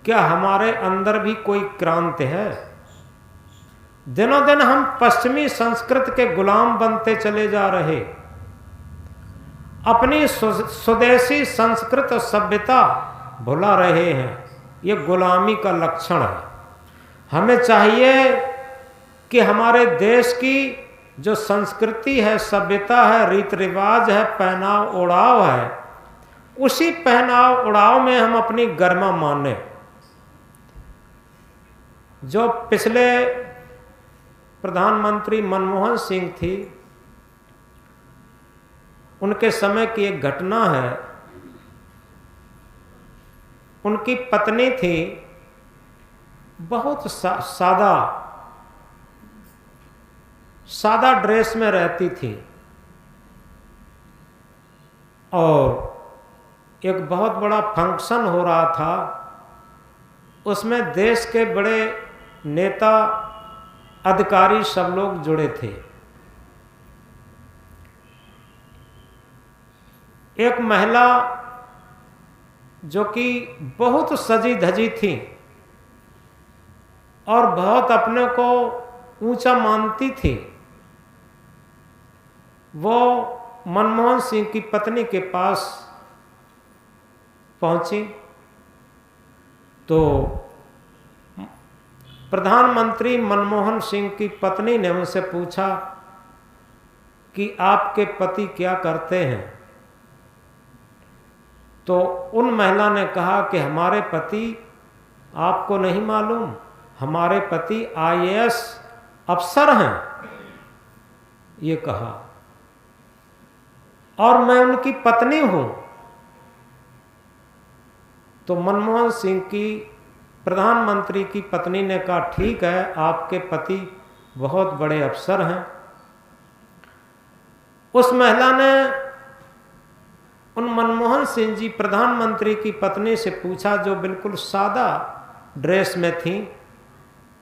क्या हमारे अंदर भी कोई क्रांति है? दिनों दिन हम पश्चिमी संस्कृति के गुलाम बनते चले जा रहे, अपनी स्वदेशी संस्कृत और सभ्यता भुला रहे हैं। ये गुलामी का लक्षण है। हमें चाहिए कि हमारे देश की जो संस्कृति है, सभ्यता है, रीति रिवाज है, पहनाव ओढ़ाव है, उसी पहनाव ओढ़ाव में हम अपनी गरिमा माने। जो पिछले प्रधानमंत्री मनमोहन सिंह थी, उनके समय की एक घटना है। उनकी पत्नी थी, बहुत सादा ड्रेस में रहती थी और एक बहुत बड़ा फंक्शन हो रहा था। उसमें देश के बड़े नेता अधिकारी सब लोग जुड़े थे। एक महिला जो कि बहुत सजी धजी थी और बहुत अपने को ऊंचा मानती थी, वो मनमोहन सिंह की पत्नी के पास पहुंची तो प्रधानमंत्री मनमोहन सिंह की पत्नी ने उनसे पूछा कि आपके पति क्या करते हैं? तो उन महिला ने कहा कि हमारे पति, आपको नहीं मालूम, हमारे पति आईएएस अफसर हैं, ये कहा, और मैं उनकी पत्नी हूं। तो मनमोहन सिंह की प्रधानमंत्री की पत्नी ने कहा, ठीक है, आपके पति बहुत बड़े अफसर हैं। उस महिला ने उन मनमोहन सिंह जी प्रधानमंत्री की पत्नी से पूछा, जो बिल्कुल सादा ड्रेस में थी,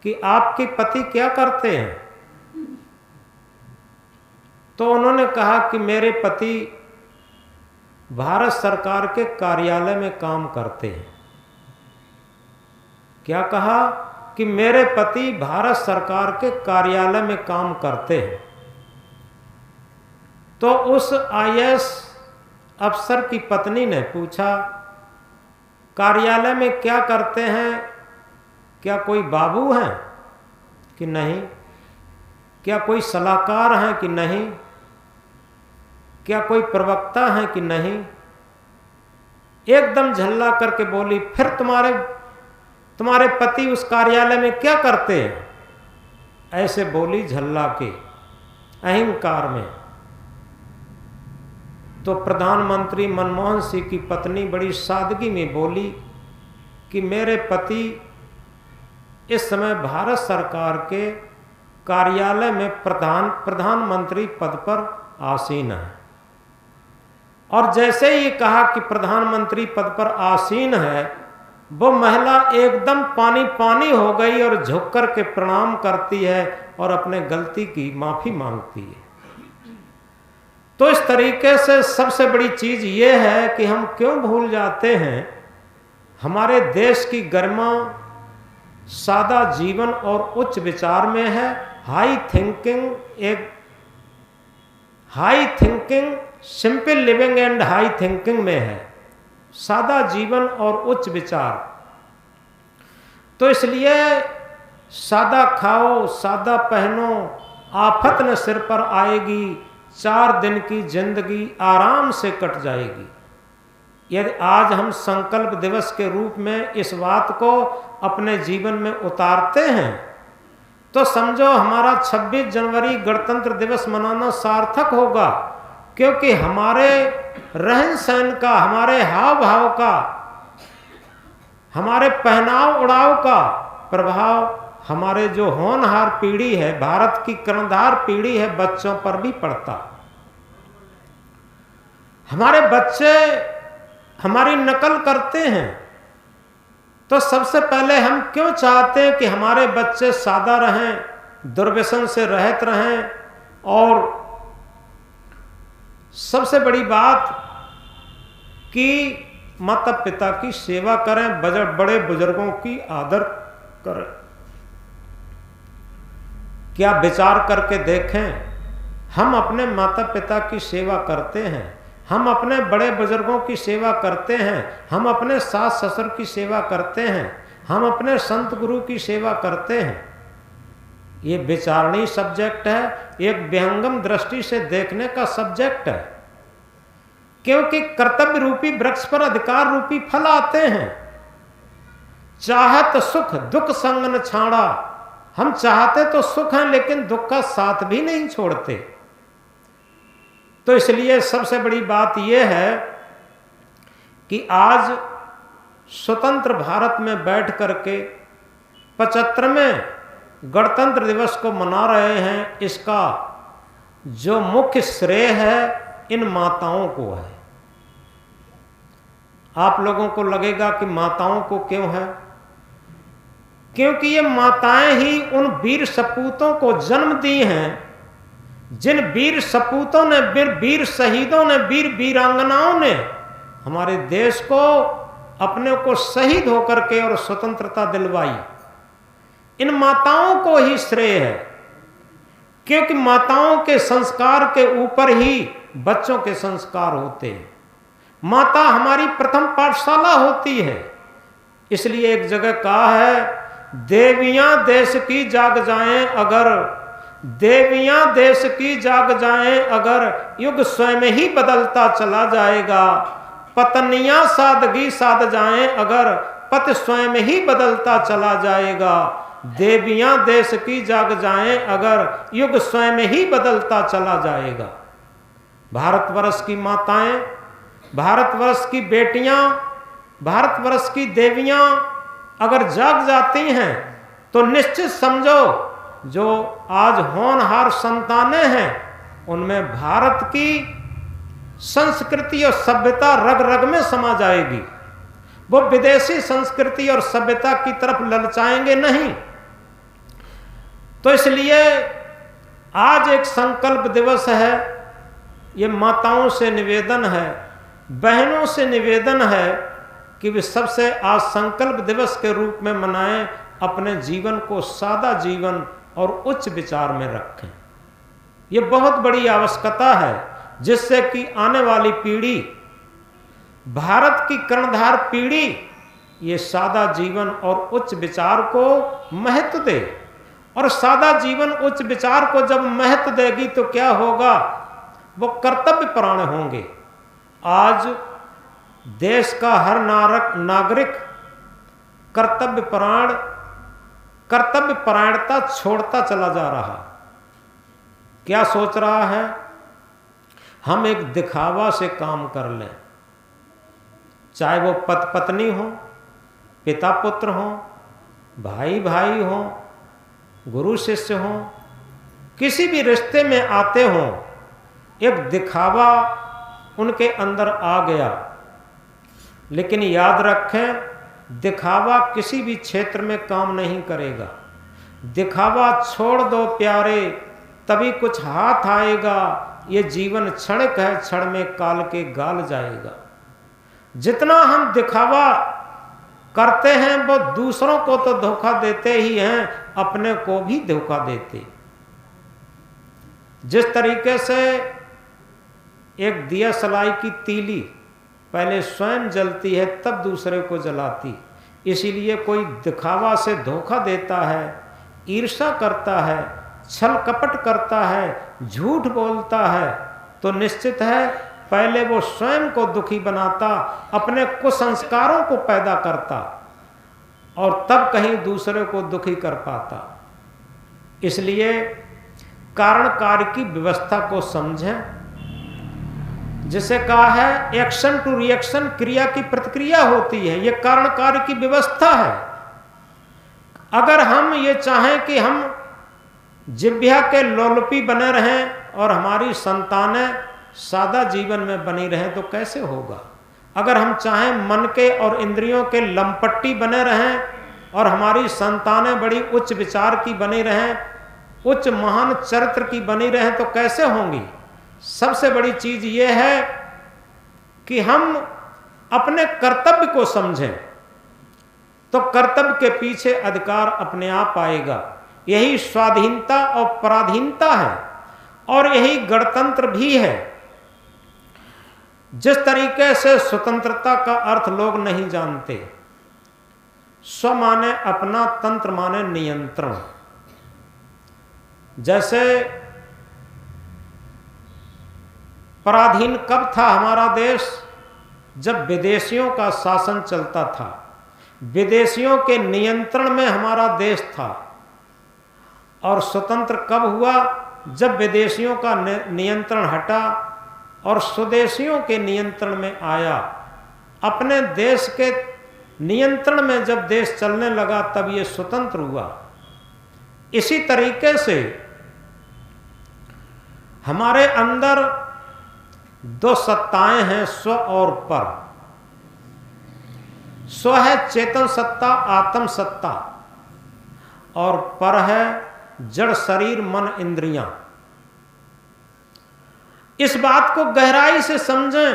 कि आपके पति क्या करते हैं? तो उन्होंने कहा कि मेरे पति भारत सरकार के कार्यालय में काम करते हैं। क्या कहा? कि मेरे पति भारत सरकार के कार्यालय में काम करते हैं। तो उस आईएएस अफसर की पत्नी ने पूछा, कार्यालय में क्या करते हैं? क्या कोई बाबू हैं कि नहीं? क्या कोई सलाहकार हैं कि नहीं? क्या कोई प्रवक्ता हैं कि नहीं? एकदम झल्ला करके बोली, फिर तुम्हारे पति उस कार्यालय में क्या करते हैं? ऐसे बोली झल्ला के, अहंकार में। तो प्रधानमंत्री मनमोहन सिंह की पत्नी बड़ी सादगी में बोली कि मेरे पति इस समय भारत सरकार के कार्यालय में प्रधानमंत्री पद पर आसीन है। और जैसे ही कहा कि प्रधानमंत्री पद पर आसीन है, वो महिला एकदम पानी पानी हो गई और झुक कर के प्रणाम करती है और अपने गलती की माफी मांगती है। तो इस तरीके से सबसे बड़ी चीज ये है कि हम क्यों भूल जाते हैं, हमारे देश की गरिमा सादा जीवन और उच्च विचार में है। High thinking, simple living and high thinking में है, सादा जीवन और उच्च विचार। तो इसलिए सादा खाओ, सादा पहनो, आफत न सिर पर आएगी, 4 दिन की जिंदगी आराम से कट जाएगी। यदि आज हम संकल्प दिवस के रूप में इस बात को अपने जीवन में उतारते हैं, तो समझो हमारा 26 जनवरी गणतंत्र दिवस मनाना सार्थक होगा, क्योंकि हमारे रहन सहन का, हमारे हाव भाव का, हमारे पहनाव उड़ाव का प्रभाव हमारे जो होनहार पीढ़ी है, भारत की कर्णधार पीढ़ी है, बच्चों पर भी पड़ता। हमारे बच्चे हमारी नकल करते हैं, तो सबसे पहले हम क्यों चाहते हैं कि हमारे बच्चे सादा रहें, दुर्व्यसन से रहित रहें? और सबसे बड़ी बात कि माता पिता की सेवा करें, बड़े बुजुर्गों की आदर करें। क्या विचार करके देखें, हम अपने माता पिता की सेवा करते हैं, हम अपने बड़े बुजुर्गों की सेवा करते हैं, हम अपने सास ससुर की सेवा करते हैं, हम अपने संत गुरु की सेवा करते हैं। ये विचारणीय सब्जेक्ट है, एक विहंगम दृष्टि से देखने का सब्जेक्ट है, क्योंकि कर्तव्य रूपी वृक्ष पर अधिकार रूपी फल आते हैं। चाहत सुख दुख संग न छाड़ा, हम चाहते तो सुख हैं लेकिन दुख का साथ भी नहीं छोड़ते। तो इसलिए सबसे बड़ी बात यह है कि आज स्वतंत्र भारत में बैठ करके 75वें गणतंत्र दिवस को मना रहे हैं, इसका जो मुख्य श्रेय है इन माताओं को है। आप लोगों को लगेगा कि माताओं को क्यों है? क्योंकि ये माताएं ही उन वीर सपूतों को जन्म दी हैं, जिन वीर सपूतों ने, वीर शहीदों ने, वीर वीरांगनाओं ने हमारे देश को, अपने को शहीद होकर के और स्वतंत्रता दिलवाई। इन माताओं को ही श्रेय है, क्योंकि माताओं के संस्कार के ऊपर ही बच्चों के संस्कार होते हैं। माता हमारी प्रथम पाठशाला होती है। इसलिए एक जगह कहा है, देवियां देश की जाग जाएं अगर, देवियां देश की जाग जाएं अगर, युग स्वयं ही बदलता चला जाएगा। पत्नियां सादगी साध जाएं अगर, पति स्वयं ही बदलता चला जाएगा। देवियां देश की जाग जाएं अगर, युग स्वयं ही बदलता चला जाएगा। भारतवर्ष की माताएं, भारतवर्ष की बेटियां, भारतवर्ष की देवियां अगर जाग जाती हैं तो निश्चित समझो जो आज होनहार संतानें हैं उनमें भारत की संस्कृति और सभ्यता रग रग में समा जाएगी। वो विदेशी संस्कृति और सभ्यता की तरफ ललचाएंगे नहीं। तो इसलिए आज एक संकल्प दिवस है। ये माताओं से निवेदन है, बहनों से निवेदन है कि वे सबसे आज संकल्प दिवस के रूप में मनाएं, अपने जीवन को सादा जीवन और उच्च विचार में रखें। ये बहुत बड़ी आवश्यकता है, जिससे कि आने वाली पीढ़ी, भारत की कर्णधार पीढ़ी, ये सादा जीवन और उच्च विचार को महत्व दे। और सादा जीवन उच्च विचार को जब महत्व देगी तो क्या होगा? वो कर्तव्य परायण होंगे। आज देश का हर नागरिक कर्तव्य परायणता छोड़ता चला जा रहा। क्या सोच रहा है? हम एक दिखावा से काम कर लें, चाहे वो पत्नी हो, पिता पुत्र हो, भाई भाई हो, गुरु शिष्य हो, किसी भी रिश्ते में आते हो, एक दिखावा उनके अंदर आ गया। लेकिन याद रखें, दिखावा किसी भी क्षेत्र में काम नहीं करेगा। दिखावा छोड़ दो प्यारे, तभी कुछ हाथ आएगा। ये जीवन क्षणिक है, क्षण में काल के गाल जाएगा। जितना हम दिखावा करते हैं वो दूसरों को तो धोखा देते ही हैं, अपने को भी धोखा देते। जिस तरीके से एक दिया सलाई की तीली पहले स्वयं जलती है तब दूसरे को जलाती, इसीलिए कोई दिखावा से धोखा देता है, ईर्ष्या करता है, छल कपट करता है, झूठ बोलता है, तो निश्चित है पहले वो स्वयं को दुखी बनाता, अपने कुसंस्कारों को पैदा करता और तब कहीं दूसरे को दुखी कर पाता। इसलिए कारण कार्य की व्यवस्था को समझें। जिसे कहा है एक्शन टू रिएक्शन, क्रिया की प्रतिक्रिया होती है, ये कारण कार्य की व्यवस्था है। अगर हम ये चाहें कि हम जिह्वा के लोलुपी बने रहें और हमारी संतानें सादा जीवन में बनी रहें तो कैसे होगा? अगर हम चाहें मन के और इंद्रियों के लंपट्टी बने रहें और हमारी संतानें बड़ी उच्च विचार की बनी रहें, उच्च महान चरित्र की बनी रहें तो कैसे होंगी? सबसे बड़ी चीज ये है कि हम अपने कर्तव्य को समझें तो कर्तव्य के पीछे अधिकार अपने आप आएगा। यही स्वाधीनता और पराधीनता है और यही गणतंत्र भी है। जिस तरीके से स्वतंत्रता का अर्थ लोग नहीं जानते, स्व माने अपना, तंत्र माने नियंत्रण। जैसे पराधीन कब था हमारा देश? जब विदेशियों का शासन चलता था, विदेशियों के नियंत्रण में हमारा देश था। और स्वतंत्र कब हुआ? जब विदेशियों का नियंत्रण हटा और स्वदेशियों के नियंत्रण में आया। अपने देश के नियंत्रण में जब देश चलने लगा तब ये स्वतंत्र हुआ। इसी तरीके से हमारे अंदर दो सत्ताएं हैं, स्व और पर। स्व है चेतन सत्ता, आत्म सत्ता, और पर है जड़ शरीर मन इंद्रियां। इस बात को गहराई से समझें।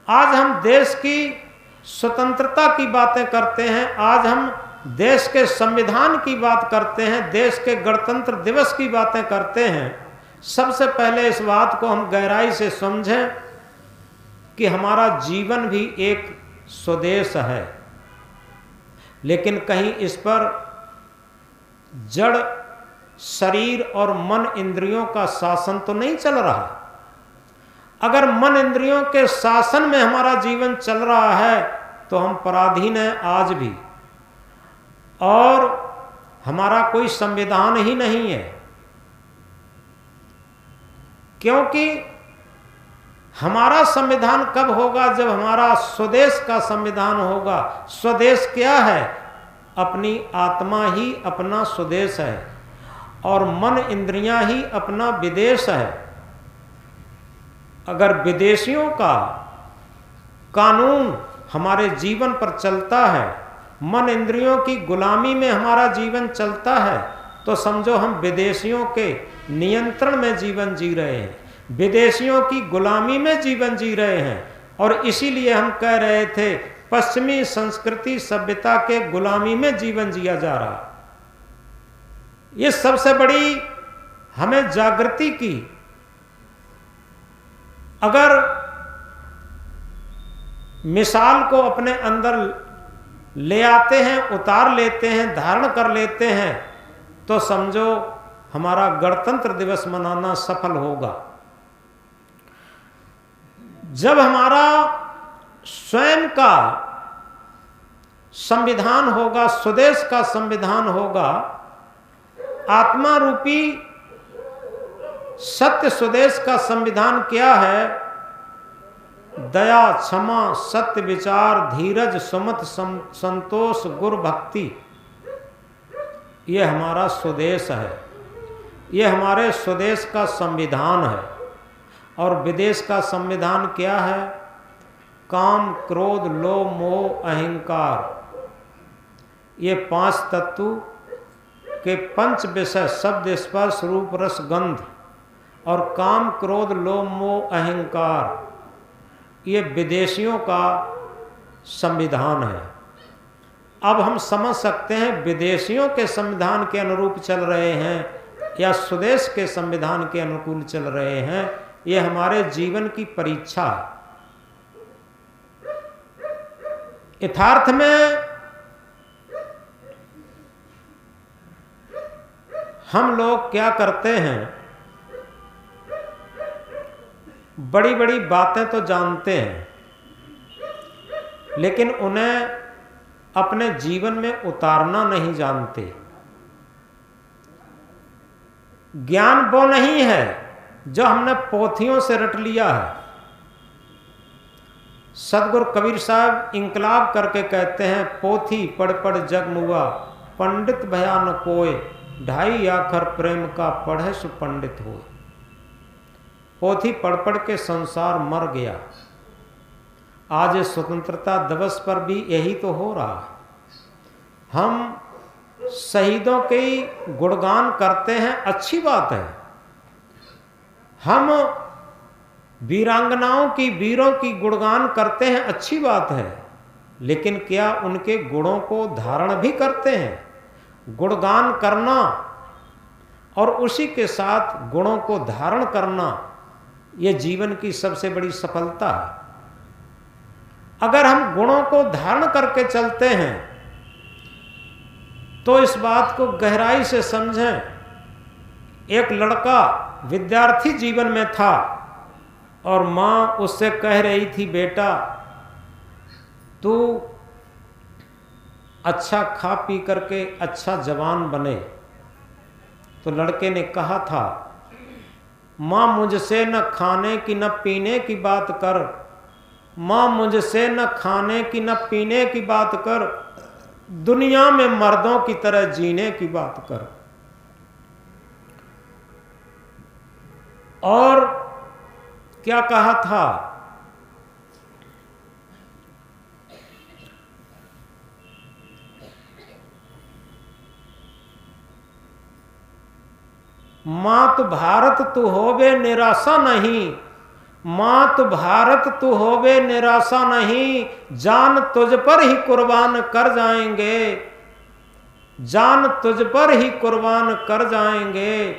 आज हम देश की स्वतंत्रता की बातें करते हैं, आज हम देश के संविधान की बात करते हैं, देश के गणतंत्र दिवस की बातें करते हैं। सबसे पहले इस बात को हम गहराई से समझें कि हमारा जीवन भी एक स्वदेश है, लेकिन कहीं इस पर जड़ शरीर और मन इंद्रियों का शासन तो नहीं चल रहा। अगर मन इंद्रियों के शासन में हमारा जीवन चल रहा है तो हम पराधीन हैं आज भी, और हमारा कोई संविधान ही नहीं है। क्योंकि हमारा संविधान कब होगा? जब हमारा स्वदेश का संविधान होगा। स्वदेश क्या है? अपनी आत्मा ही अपना स्वदेश है और मन इंद्रियां ही अपना विदेश है। अगर विदेशियों का कानून हमारे जीवन पर चलता है, मन इंद्रियों की गुलामी में हमारा जीवन चलता है, तो समझो हम विदेशियों के नियंत्रण में जीवन जी रहे हैं, विदेशियों की गुलामी में जीवन जी रहे हैं। और इसीलिए हम कह रहे थे पश्चिमी संस्कृति सभ्यता के गुलामी में जीवन जिया जा रहा। ये सबसे बड़ी हमें जागृति की। अगर मिसाल को अपने अंदर ले आते हैं, उतार लेते हैं, धारण कर लेते हैं, तो समझो हमारा गणतंत्र दिवस मनाना सफल होगा। जब हमारा स्वयं का संविधान होगा, स्वदेश का संविधान होगा, आत्मा रूपी सत्य स्वदेश का संविधान क्या है? दया, क्षमा, सत्य, विचार, धीरज, सुमत, संतोष, गुरु भक्ति। ये हमारा स्वदेश है, ये हमारे स्वदेश का संविधान है। और विदेश का संविधान क्या है? काम, क्रोध, लोभ, मोह, अहंकार। ये पांच तत्व के पंच विषय शब्द, स्पर्श, रूप, रस, गंध, और काम, क्रोध, लोभ, मोह, अहंकार, ये विदेशियों का संविधान है। अब हम समझ सकते हैं विदेशियों के संविधान के अनुरूप चल रहे हैं या स्वदेश के संविधान के अनुकूल चल रहे हैं। ये हमारे जीवन की परीक्षा है। यथार्थ में हम लोग क्या करते हैं? बड़ी बड़ी बातें तो जानते हैं, लेकिन उन्हें अपने जीवन में उतारना नहीं जानते। ज्ञान वो नहीं है जो हमने पोथियों से रट लिया है। सदगुरु कबीर साहब इंकलाब करके कहते हैं, पोथी पढ़ पढ़ जग मुआ, पंडित भया न कोय, ढाई आखर प्रेम का पढ़े सु पंडित हो। पोथी पढ़ पढ़ के संसार मर गया। आज स्वतंत्रता दिवस पर भी यही तो हो रहा है। हम शहीदों के गुणगान करते हैं, अच्छी बात है। हम वीरांगनाओं की, वीरों की गुणगान करते हैं, अच्छी बात है, लेकिन क्या उनके गुणों को धारण भी करते हैं? गुणगान करना और उसी के साथ गुणों को धारण करना, यह जीवन की सबसे बड़ी सफलता है। अगर हम गुणों को धारण करके चलते हैं तो इस बात को गहराई से समझें। एक लड़का विद्यार्थी जीवन में था और माँ उससे कह रही थी, बेटा तू अच्छा खा पी करके अच्छा जवान बने। तो लड़के ने कहा था, माँ मुझसे न खाने की न पीने की बात कर, माँ मुझसे न खाने की न पीने की बात कर, दुनिया में मर्दों की तरह जीने की बात कर। और क्या कहा था, मात भारत तू होवे निराशा नहीं, मात भारत तू होवे निराशा नहीं, जान तुझ पर ही कुर्बान कर जाएंगे, जान तुझ पर ही कुर्बान कर जाएंगे।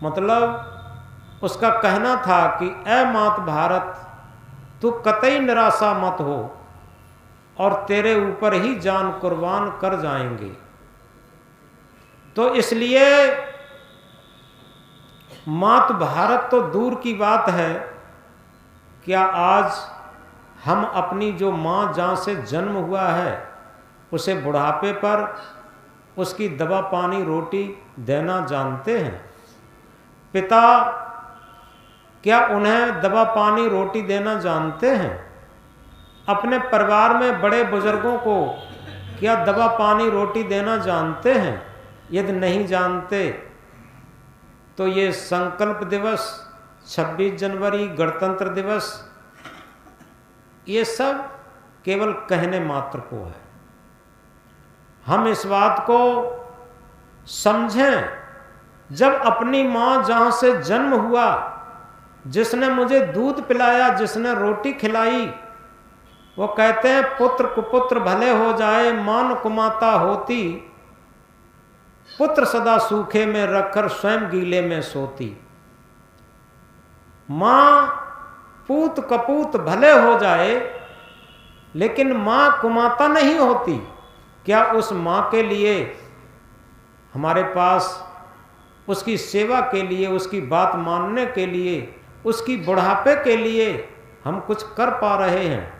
मतलब उसका कहना था कि ऐ मात भारत, तू कतई निराशा मत हो और तेरे ऊपर ही जान कुर्बान कर जाएंगे। तो इसलिए मात भारत तो दूर की बात है, क्या आज हम अपनी जो माँ जहाँ से जन्म हुआ है उसे बुढ़ापे पर उसकी दवा पानी रोटी देना जानते हैं? पिता क्या उन्हें दवा पानी रोटी देना जानते हैं? अपने परिवार में बड़े बुजुर्गों को क्या दवा पानी रोटी देना जानते हैं? यदि नहीं जानते तो ये संकल्प दिवस, 26 जनवरी, गणतंत्र दिवस, ये सब केवल कहने मात्र को है। हम इस बात को समझें, जब अपनी माँ जहाँ से जन्म हुआ, जिसने मुझे दूध पिलाया, जिसने रोटी खिलाई, वो कहते हैं पुत्र कुपुत्र भले हो जाए, मान कुमाता होती, पुत्र सदा सूखे में रखकर स्वयं गीले में सोती। माँ पूत कपूत भले हो जाए, लेकिन माँ कुमाता नहीं होती। क्या उस माँ के लिए हमारे पास उसकी सेवा के लिए, उसकी बात मानने के लिए, उसकी बुढ़ापे के लिए हम कुछ कर पा रहे हैं?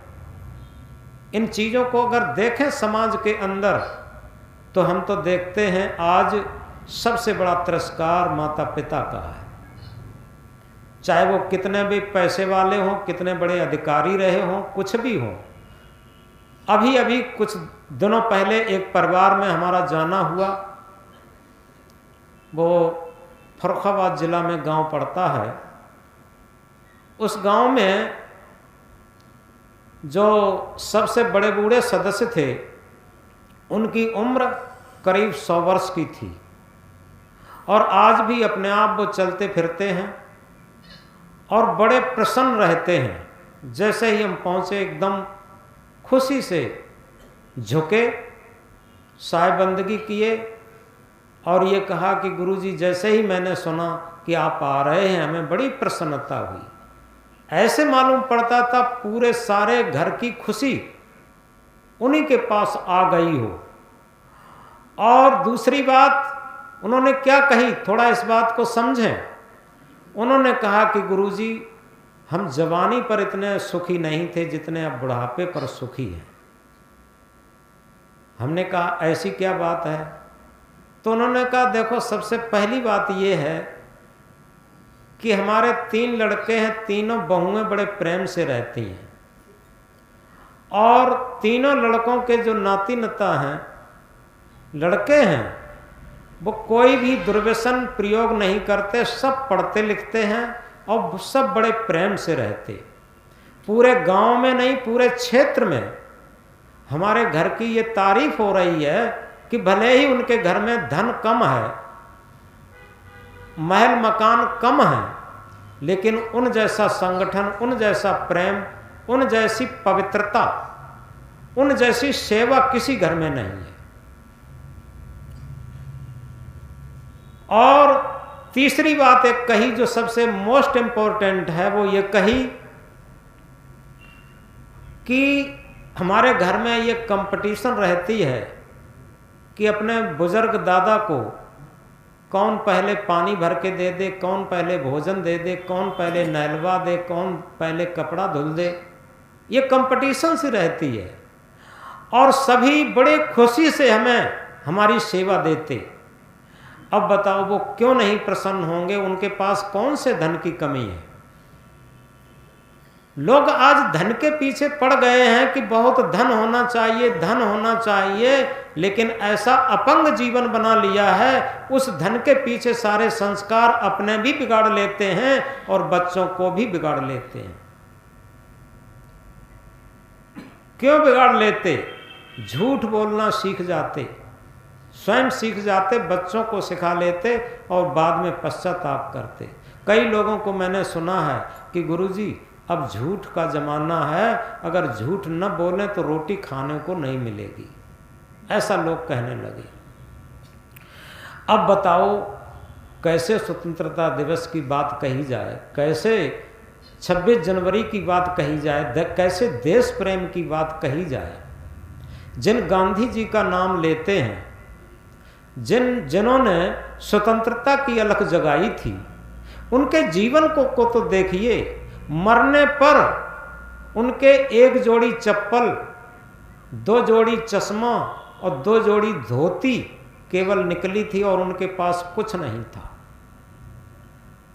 इन चीज़ों को अगर देखें समाज के अंदर, तो हम तो देखते हैं आज सबसे बड़ा तिरस्कार माता पिता का है। चाहे वो कितने भी पैसे वाले हों, कितने बड़े अधिकारी रहे हों, कुछ भी हों। अभी अभी कुछ दिनों पहले एक परिवार में हमारा जाना हुआ, वो फर्रुखाबाद जिला में गांव पड़ता है। उस गांव में जो सबसे बड़े बूढ़े सदस्य थे, उनकी उम्र करीब 100 वर्ष की थी और आज भी अपने आप वो चलते फिरते हैं और बड़े प्रसन्न रहते हैं। जैसे ही हम पहुँचे एकदम खुशी से झुके, साहिबंदगी किए और ये कहा कि गुरुजी, जैसे ही मैंने सुना कि आप आ रहे हैं, हमें बड़ी प्रसन्नता हुई। ऐसे मालूम पड़ता था पूरे सारे घर की खुशी उन्हीं के पास आ गई हो। और दूसरी बात उन्होंने क्या कही, थोड़ा इस बात को समझें। उन्होंने कहा कि गुरुजी, हम जवानी पर इतने सुखी नहीं थे जितने अब बुढ़ापे पर सुखी हैं। हमने कहा ऐसी क्या बात है? तो उन्होंने कहा देखो, सबसे पहली बात यह है कि हमारे 3 लड़के हैं, तीनों बहुएं बड़े प्रेम से रहती हैं और तीनों लड़कों के जो नाती नता हैं, लड़के हैं, वो कोई भी दुर्व्यसन प्रयोग नहीं करते, सब पढ़ते लिखते हैं और सब बड़े प्रेम से रहते। पूरे गांव में नहीं, पूरे क्षेत्र में हमारे घर की ये तारीफ हो रही है कि भले ही उनके घर में धन कम है, महल मकान कम हैं, लेकिन उन जैसा संगठन, उन जैसा प्रेम, उन जैसी पवित्रता, उन जैसी सेवा किसी घर में नहीं है। और तीसरी बात एक कही जो सबसे मोस्ट इंपॉर्टेंट है, वो ये कही कि हमारे घर में ये कंपटीशन रहती है कि अपने बुजुर्ग दादा को कौन पहले पानी भर के दे दे, कौन पहले भोजन दे दे, कौन पहले नहलवा दे, कौन पहले कपड़ा धुल दे। ये कंपटीशन सी रहती है और सभी बड़े खुशी से हमें हमारी सेवा देते। अब बताओ वो क्यों नहीं प्रसन्न होंगे? उनके पास कौन से धन की कमी है? लोग आज धन के पीछे पड़ गए हैं कि बहुत धन होना चाहिए, धन होना चाहिए, लेकिन ऐसा अपंग जीवन बना लिया है, उस धन के पीछे सारे संस्कार अपने भी बिगाड़ लेते हैं और बच्चों को भी बिगाड़ लेते हैं। क्यों बिगाड़ लेते? झूठ बोलना सीख जाते, स्वयं सीख जाते, बच्चों को सिखा लेते और बाद में पश्चाताप करते। कई लोगों को मैंने सुना है कि गुरुजी अब झूठ का जमाना है, अगर झूठ न बोलें तो रोटी खाने को नहीं मिलेगी, ऐसा लोग कहने लगे। अब बताओ कैसे स्वतंत्रता दिवस की बात कही जाए, कैसे 26 जनवरी की बात कही जाए, कैसे देश प्रेम की बात कही जाए। जिन गांधी जी का नाम लेते हैं, जिन्होंने स्वतंत्रता की अलख जगाई थी, उनके जीवन को तो देखिए। मरने पर उनके एक जोड़ी चप्पल, 2 जोड़ी चश्मा और 2 जोड़ी धोती केवल निकली थी और उनके पास कुछ नहीं था।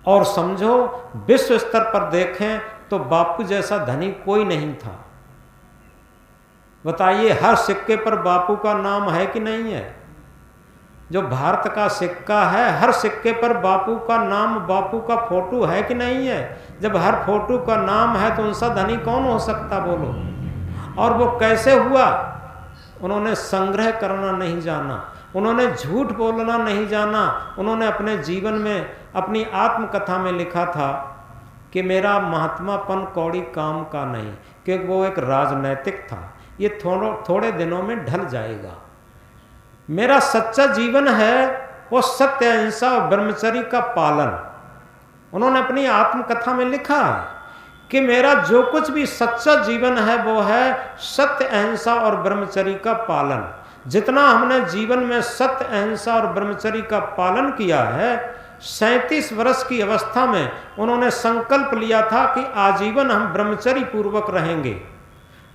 और समझो विश्व स्तर पर देखें तो बापू जैसा धनी कोई नहीं था। बताइए हर सिक्के पर बापू का नाम है कि नहीं है? जो भारत का सिक्का है, हर सिक्के पर बापू का नाम, बापू का फोटो है कि नहीं है? जब हर फोटो का नाम है तो उनसा धनी कौन हो सकता बोलो? और वो कैसे हुआ? उन्होंने संग्रह करना नहीं जाना, उन्होंने झूठ बोलना नहीं जाना। उन्होंने अपने जीवन में, अपनी आत्मकथा में लिखा था कि मेरा महात्मापन कौड़ी काम का नहीं, क्योंकि वो एक राजनैतिक था। ये थोड़े दिनों में ढल जाएगा। मेरा सच्चा जीवन है वो सत्य, अहिंसा और ब्रह्मचर्य का पालन। उन्होंने अपनी आत्मकथा में लिखा है कि मेरा जो कुछ भी सच्चा जीवन है वो है सत्य, अहिंसा और ब्रह्मचर्य का पालन। जितना हमने जीवन में सत्य, अहिंसा और ब्रह्मचर्य का पालन किया है, 37 वर्ष की अवस्था में उन्होंने संकल्प लिया था कि आजीवन हम ब्रह्मचर्य पूर्वक रहेंगे।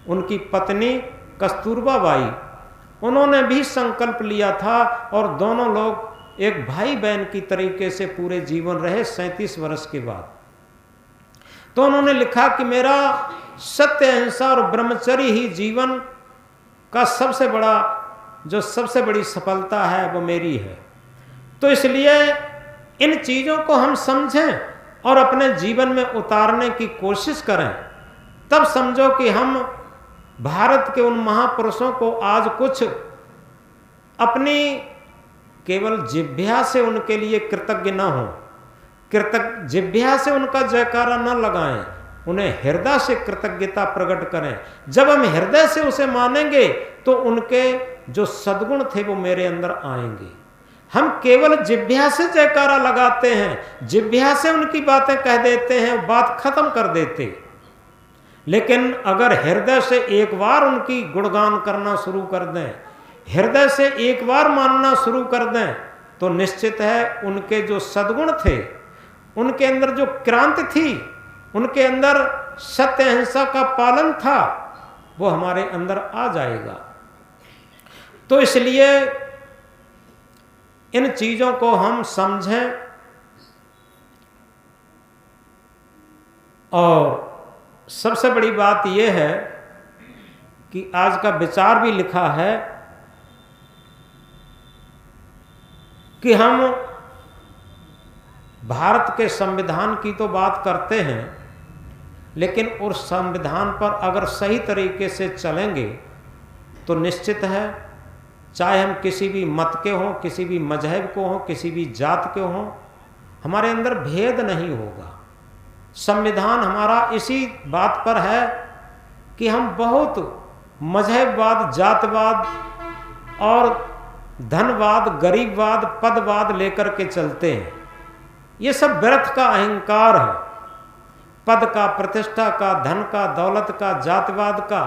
उनकी पत्नी कस्तूरबा बाई, उन्होंने भी संकल्प लिया था और दोनों लोग एक भाई बहन की तरीके से पूरे जीवन रहे 37 वर्ष के बाद। तो उन्होंने लिखा कि मेरा सत्य, अहिंसा और ब्रह्मचर्य ही जीवन का सबसे बड़ी सफलता है, वो मेरी है। तो इसलिए इन चीज़ों को हम समझें और अपने जीवन में उतारने की कोशिश करें, तब समझो कि हम भारत के उन महापुरुषों को आज कुछ अपनी केवल जिह्वा से उनके लिए कृतज्ञ न हो, जिह्वा से उनका जयकारा न लगाएं, उन्हें हृदय से कृतज्ञता प्रकट करें। जब हम हृदय से उसे मानेंगे तो उनके जो सद्गुण थे वो मेरे अंदर आएंगे। हम केवल जिह्वा से जयकारा लगाते हैं, जिह्वा से उनकी बातें कह देते हैं, बात खत्म कर देते। लेकिन अगर हृदय से एक बार उनकी गुणगान करना शुरू कर दें, हृदय से एक बार मानना शुरू कर दें, तो निश्चित है उनके जो सद्गुण थे, उनके अंदर जो क्रांति थी, उनके अंदर सत्य, अहिंसा का पालन था, वो हमारे अंदर आ जाएगा। तो इसलिए इन चीज़ों को हम समझें और सबसे बड़ी बात यह है कि आज का विचार भी लिखा है कि हम भारत के संविधान की तो बात करते हैं, लेकिन उस संविधान पर अगर सही तरीके से चलेंगे तो निश्चित है, चाहे हम किसी भी मत के हों, किसी भी मजहब को हों, किसी भी जात के हों, हमारे अंदर भेद नहीं होगा। संविधान हमारा इसी बात पर है कि हम बहुत मजहबवाद, जातवाद और धनवाद, गरीबवाद, पदवाद लेकर के चलते हैं। ये सब व्यर्थ का अहंकार है। पद का, प्रतिष्ठा का, धन का, दौलत का, जातिवाद का,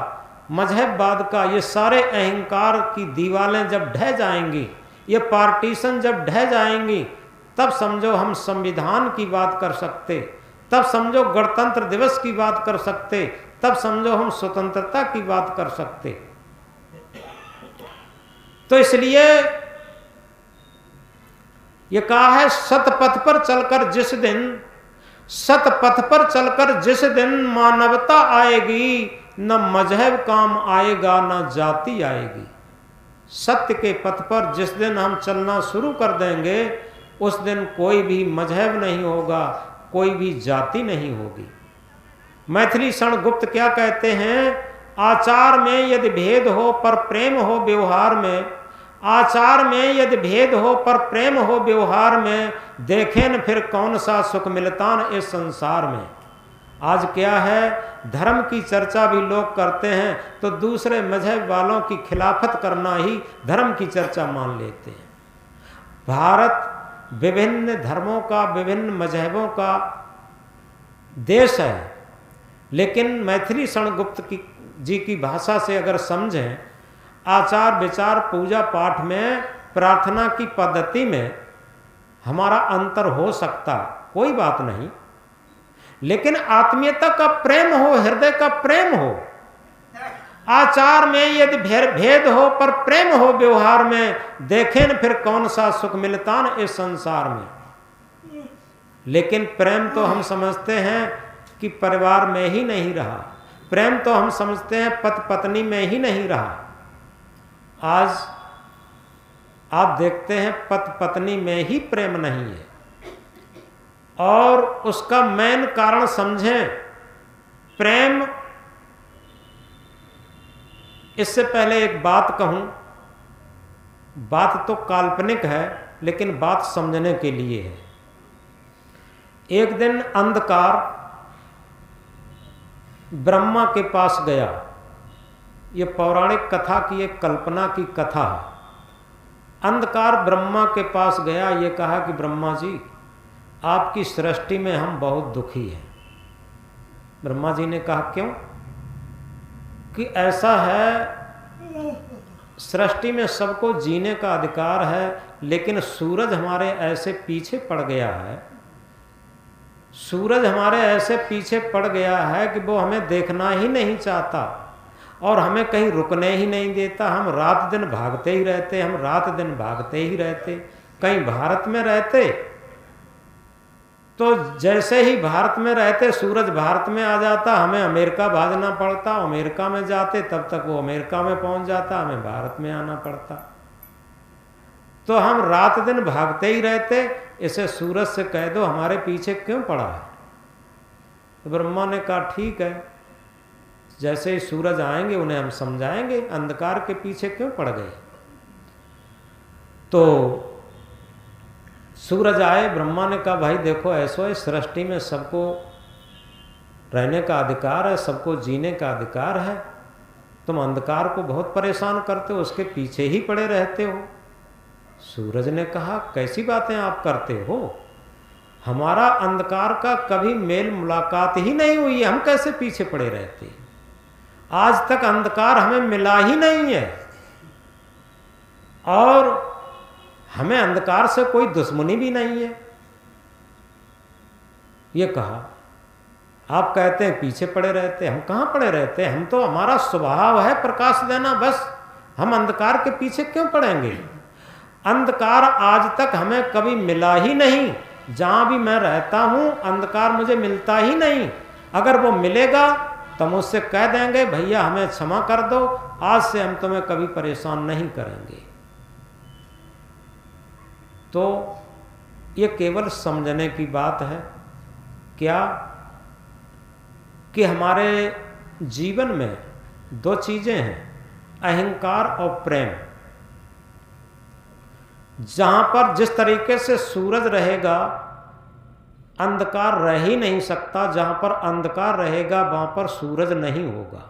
मजहबवाद का, ये सारे अहंकार की दीवारें जब ढह जाएंगी, ये पार्टीशन जब ढह जाएंगी, तब समझो हम संविधान की बात कर सकते, तब समझो गणतंत्र दिवस की बात कर सकते, तब समझो हम स्वतंत्रता की बात कर सकते। तो इसलिए ये कहा है, सतपथ पर चलकर जिस दिन, सतपथ पर चलकर जिस दिन मानवता आएगी, न मजहब काम आएगा न जाति आएगी। सत्य के पथ पर जिस दिन हम चलना शुरू कर देंगे, उस दिन कोई भी मजहब नहीं होगा, कोई भी जाति नहीं होगी। मैथिली शरण गुप्त क्या कहते हैं? आचार में यदि भेद हो पर प्रेम हो व्यवहार में, आचार में यदि भेद हो पर प्रेम हो व्यवहार में, देखें न फिर कौन सा सुख मिलता न इस संसार में। आज क्या है, धर्म की चर्चा भी लोग करते हैं तो दूसरे मजहब वालों की खिलाफत करना ही धर्म की चर्चा मान लेते हैं। भारत विभिन्न धर्मों का, विभिन्न मजहबों का देश है, लेकिन मैथिली शरण गुप्त जी की भाषा से अगर समझें, आचार विचार, पूजा पाठ में, प्रार्थना की पद्धति में हमारा अंतर हो सकता, कोई बात नहीं, लेकिन आत्मीयता का प्रेम हो, हृदय का प्रेम हो। आचार में यदि भेद हो पर प्रेम हो व्यवहार में, देखें न फिर कौन सा सुख मिलता न इस संसार में। लेकिन प्रेम तो हम समझते हैं कि परिवार में ही नहीं रहा, प्रेम तो हम समझते हैं पति पत्नी में ही नहीं रहा। आज आप देखते हैं पति पत्नी में ही प्रेम नहीं है, और उसका मेन कारण समझें प्रेम। इससे पहले एक बात कहूं, बात तो काल्पनिक है लेकिन बात समझने के लिए है। एक दिन अंधकार ब्रह्मा के पास गया। ये पौराणिक कथा की एक कल्पना की कथा है। अंधकार ब्रह्मा के पास गया, ये कहा कि ब्रह्मा जी, आपकी सृष्टि में हम बहुत दुखी हैं। ब्रह्मा जी ने कहा क्यों? कि ऐसा है, सृष्टि में सबको जीने का अधिकार है, लेकिन सूरज हमारे ऐसे पीछे पड़ गया है, सूरज हमारे ऐसे पीछे पड़ गया है कि वो हमें देखना ही नहीं चाहता और हमें कहीं रुकने ही नहीं देता। हम रात दिन भागते ही रहते, हम रात दिन भागते ही रहते। कहीं भारत में रहते तो जैसे ही भारत में रहते, सूरज भारत में आ जाता, हमें अमेरिका भागना पड़ता, अमेरिका में जाते तब तक वो अमेरिका में पहुंच जाता, हमें भारत में आना पड़ता। तो हम रात दिन भागते ही रहते। इसे सूरज से कह दो हमारे पीछे क्यों पड़ा है। तो ब्रह्मा ने कहा ठीक है, जैसे ही सूरज आएंगे उन्हें हम समझाएंगे अंधकार के पीछे क्यों पड़ गए। तो सूरज आए, ब्रह्मा ने कहा भाई देखो, ऐसो है, सृष्टि में सबको रहने का अधिकार है, सबको जीने का अधिकार है, तुम अंधकार को बहुत परेशान करते हो, उसके पीछे ही पड़े रहते हो। सूरज ने कहा कैसी बातें आप करते हो, हमारा अंधकार का कभी मेल मुलाकात ही नहीं हुई है, हम कैसे पीछे पड़े रहते। आज तक अंधकार हमें मिला ही नहीं है और हमें अंधकार से कोई दुश्मनी भी नहीं है। ये कहा, आप कहते हैं पीछे पड़े रहते, हम कहाँ पड़े रहते, हम तो, हमारा स्वभाव है प्रकाश देना, बस हम अंधकार के पीछे क्यों पड़ेंगे। अंधकार आज तक हमें कभी मिला ही नहीं, जहां भी मैं रहता हूं अंधकार मुझे मिलता ही नहीं। अगर वो मिलेगा तो हम उससे कह देंगे भैया हमें क्षमा कर दो, आज से हम तुम्हें कभी परेशान नहीं करेंगे। तो ये केवल समझने की बात है क्या, कि हमारे जीवन में दो चीजें हैं, अहंकार और प्रेम। जहां पर जिस तरीके से सूरज रहेगा अंधकार रह ही नहीं सकता। जहाँ पर अंधकार रहेगा वहाँ पर सूरज नहीं होगा।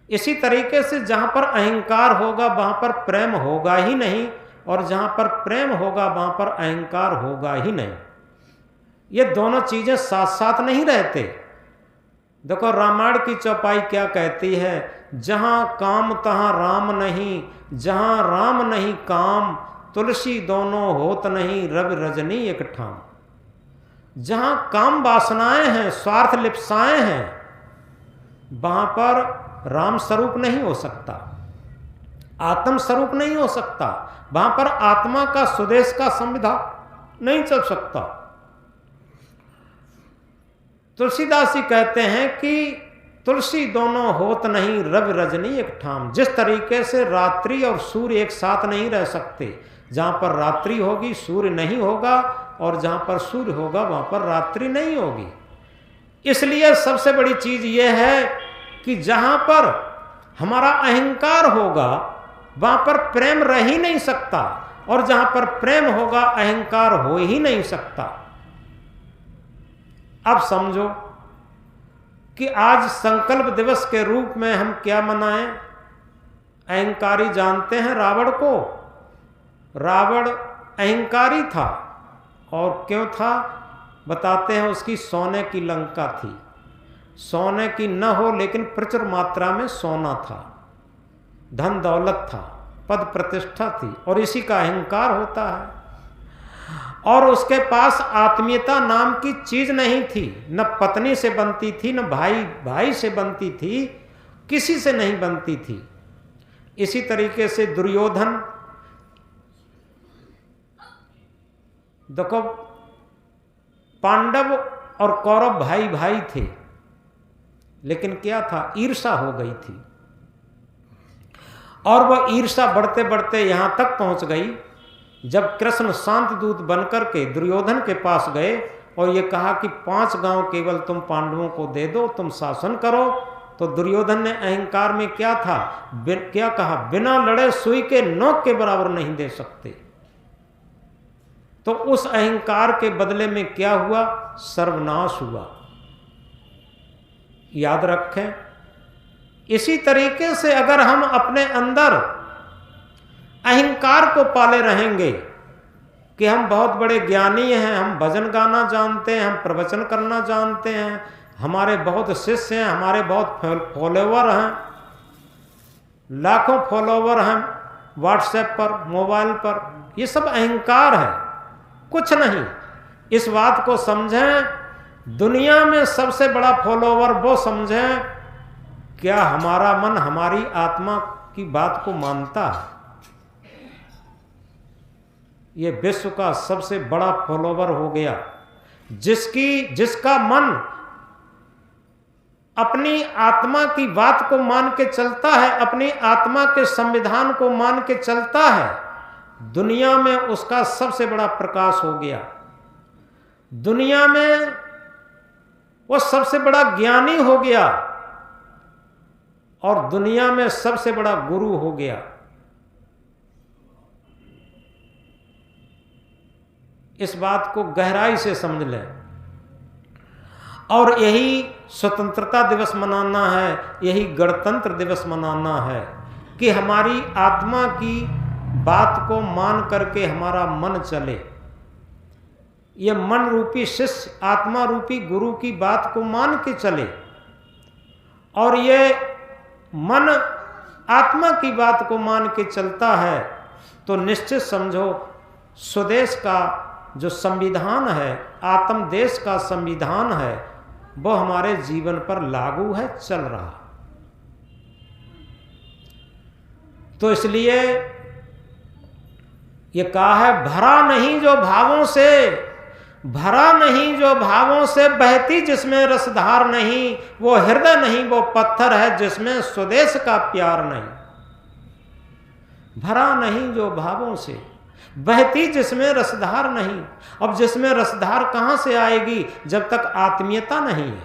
इसी तरीके से जहाँ पर अहंकार होगा वहाँ पर प्रेम होगा ही नहीं, और जहाँ पर प्रेम होगा वहाँ पर अहंकार होगा ही नहीं। ये दोनों चीज़ें साथ साथ नहीं रहते। देखो रामायण की चौपाई क्या कहती है, जहाँ काम तहाँ राम नहीं, जहाँ राम नहीं काम, तुलसी दोनों होत नहीं, रवि रजनी एक ठाम। जहाँ काम वासनाएं हैं, स्वार्थ लिप्साएं हैं, वहाँ पर राम स्वरूप नहीं हो सकता, आत्म स्वरूप नहीं हो सकता। वहाँ पर आत्मा का स्वदेश का संविधान नहीं चल सकता। तुलसीदास जी कहते हैं कि तुलसी दोनों होत नहीं, रवि रजनी एक ठाम। जिस तरीके से रात्रि और सूर्य एक साथ नहीं रह सकते, जहाँ पर रात्रि होगी सूर्य नहीं होगा, और जहाँ पर सूर्य होगा वहाँ पर रात्रि नहीं होगी। इसलिए सबसे बड़ी चीज़ यह है कि जहाँ पर हमारा अहंकार होगा वहाँ पर प्रेम रह ही नहीं सकता, और जहाँ पर प्रेम होगा अहंकार हो ही नहीं सकता। अब समझो कि आज संकल्प दिवस के रूप में हम क्या मनाएं। अहंकारी जानते हैं रावण को। रावण अहंकारी था, और क्यों था बताते हैं। उसकी सोने की लंका थी, सोने की न हो लेकिन प्रचुर मात्रा में सोना था, धन दौलत था, पद प्रतिष्ठा थी, और इसी का अहंकार होता है। और उसके पास आत्मीयता नाम की चीज नहीं थी, न पत्नी से बनती थी, न भाई से बनती थी, किसी से नहीं बनती थी। इसी तरीके से दुर्योधन, देखो पांडव और कौरव भाई भाई थे, लेकिन क्या था, ईर्ष्या हो गई थी। और वह ईर्ष्या बढ़ते बढ़ते यहां तक पहुंच गई जब कृष्ण शांत दूत बनकर के दुर्योधन के पास गए और ये कहा कि 5 गांव केवल तुम पांडवों को दे दो, तुम शासन करो। तो दुर्योधन ने अहंकार में क्या था, क्या कहा, बिना लड़े सुई के नोक के बराबर नहीं दे सकते। तो उस अहंकार के बदले में क्या हुआ, सर्वनाश हुआ। याद रखें, इसी तरीके से अगर हम अपने अंदर अहंकार को पाले रहेंगे कि हम बहुत बड़े ज्ञानी हैं, हम भजन गाना जानते हैं, हम प्रवचन करना जानते हैं, हमारे बहुत शिष्य हैं, हमारे बहुत फॉलोवर हैं, लाखों फॉलोवर हैं व्हाट्सएप पर, मोबाइल पर, ये सब अहंकार है, कुछ नहीं। इस बात को समझें, दुनिया में सबसे बड़ा फॉलोवर वो समझें क्या हमारा मन हमारी आत्मा की बात को मानता है। ये विश्व का सबसे बड़ा फॉलोवर हो गया, जिसका मन अपनी आत्मा की बात को मान के चलता है, अपनी आत्मा के संविधान को मान के चलता है, दुनिया में उसका सबसे बड़ा प्रकाश हो गया। दुनिया में वो सबसे बड़ा ज्ञानी हो गया और दुनिया में सबसे बड़ा गुरु हो गया। इस बात को गहराई से समझ लें। और यही स्वतंत्रता दिवस मनाना है, यही गणतंत्र दिवस मनाना है कि हमारी आत्मा की बात को मान करके हमारा मन चले। ये मन रूपी शिष्य आत्मा रूपी गुरु की बात को मान के चले, और ये मन आत्मा की बात को मान के चलता है तो निश्चित समझो स्वदेश का जो संविधान है, आत्म देश का संविधान है, वो हमारे जीवन पर लागू है, चल रहा। तो इसलिए ये कहा है, भरा नहीं जो भावों से, भरा नहीं जो भावों से, बहती जिसमें रसधार नहीं, वो हृदय नहीं वो पत्थर है जिसमें स्वदेश का प्यार नहीं। भरा नहीं जो भावों से, बहती जिसमें रसधार नहीं। अब जिसमें रसधार कहां से आएगी, जब तक आत्मीयता नहीं है,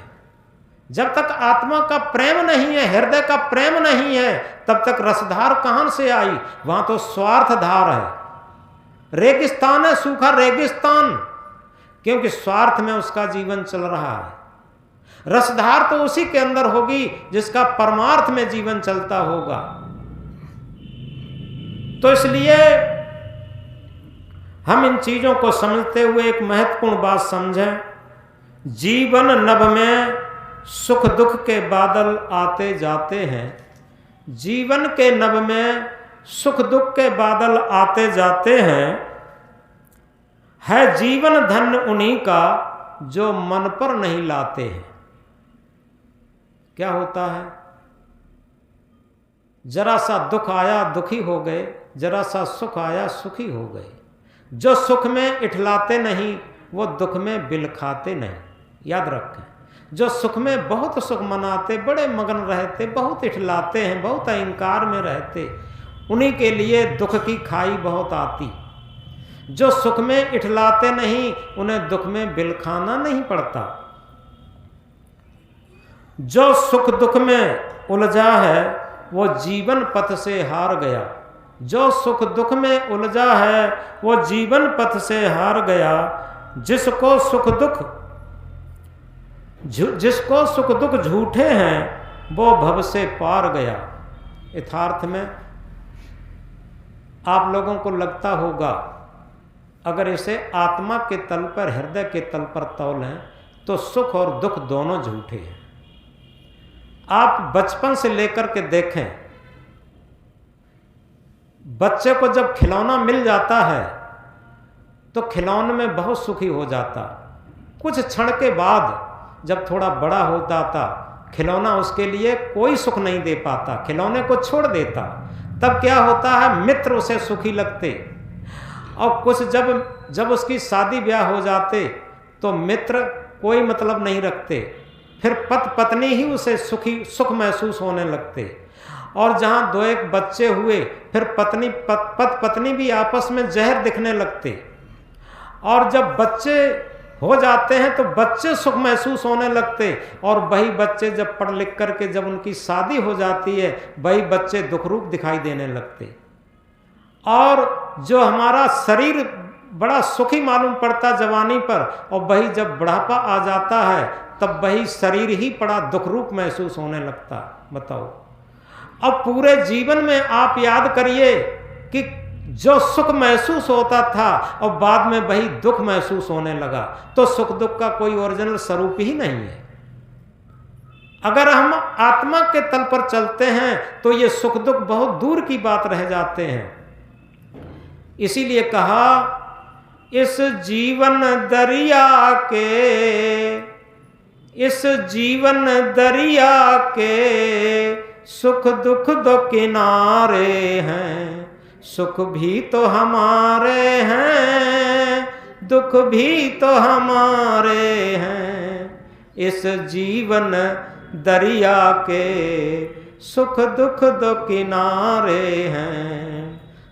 जब तक आत्मा का प्रेम नहीं है, हृदय का प्रेम नहीं है, तब तक रसधार कहां से आई। वहां तो स्वार्थ धार है, रेगिस्तान है, सूखा रेगिस्तान। क्योंकि स्वार्थ में उसका जीवन चल रहा है। रसधार तो उसी के अंदर होगी जिसका परमार्थ में जीवन चलता होगा। तो इसलिए हम इन चीजों को समझते हुए एक महत्वपूर्ण बात समझें। जीवन नभ में सुख दुख के बादल आते जाते हैं। जीवन के नभ में सुख दुख के बादल आते जाते हैं। है जीवन धन्य उन्हीं का जो मन पर नहीं लाते हैं। क्या होता है? जरा सा दुख आया दुखी हो गए, जरा सा सुख आया सुखी हो गए। जो सुख में इठलाते नहीं वो दुख में बिलखाते नहीं। याद रखें, जो सुख में बहुत सुख मनाते, बड़े मगन रहते, बहुत इठलाते हैं, बहुत अहंकार में रहते, उन्हीं के लिए दुख की खाई बहुत आती। जो सुख में इठलाते नहीं उन्हें दुख में बिलखाना नहीं पड़ता। जो सुख दुख में उलझा है वो जीवन पथ से हार गया। जो सुख दुख में उलझा है वो जीवन पथ से हार गया। जिसको सुख दुख झूठे हैं वो भव से पार गया। यथार्थ में आप लोगों को लगता होगा अगर इसे आत्मा के तल पर, हृदय के तल पर तौलें तो सुख और दुख दोनों झूठे हैं। आप बचपन से लेकर के देखें, बच्चे को जब खिलौना मिल जाता है तो खिलौने में बहुत सुखी हो जाता। कुछ क्षण के बाद जब थोड़ा बड़ा होता था, खिलौना उसके लिए कोई सुख नहीं दे पाता, खिलौने को छोड़ देता। तब क्या होता है, मित्र उसे सुखी लगते। और कुछ जब उसकी शादी ब्याह हो जाते तो मित्र कोई मतलब नहीं रखते, फिर पत्नी ही उसे सुख महसूस होने लगते। और जहाँ दो एक बच्चे हुए फिर पत्नी भी आपस में जहर दिखने लगते। और जब बच्चे हो जाते हैं तो बच्चे सुख महसूस होने लगते, और वही बच्चे जब पढ़ लिख करके जब उनकी शादी हो जाती है वही बच्चे दुख रूप दिखाई देने लगते। और जो हमारा शरीर बड़ा सुखी मालूम पड़ता जवानी पर, और वही जब बुढ़ापा आ जाता है तब वही शरीर ही बड़ा दुख रूप महसूस होने लगता। बताओ, अब पूरे जीवन में आप याद करिए कि जो सुख महसूस होता था और बाद में वही दुख महसूस होने लगा, तो सुख दुख का कोई ओरिजिनल स्वरूप ही नहीं है। अगर हम आत्मा के तल पर चलते हैं तो ये सुख दुख बहुत दूर की बात रह जाते हैं। इसीलिए कहा, इस जीवन दरिया के सुख दुख दो किनारे हैं। सुख भी तो हमारे हैं, दुख भी तो हमारे हैं। इस जीवन दरिया के सुख दुख दो किनारे हैं।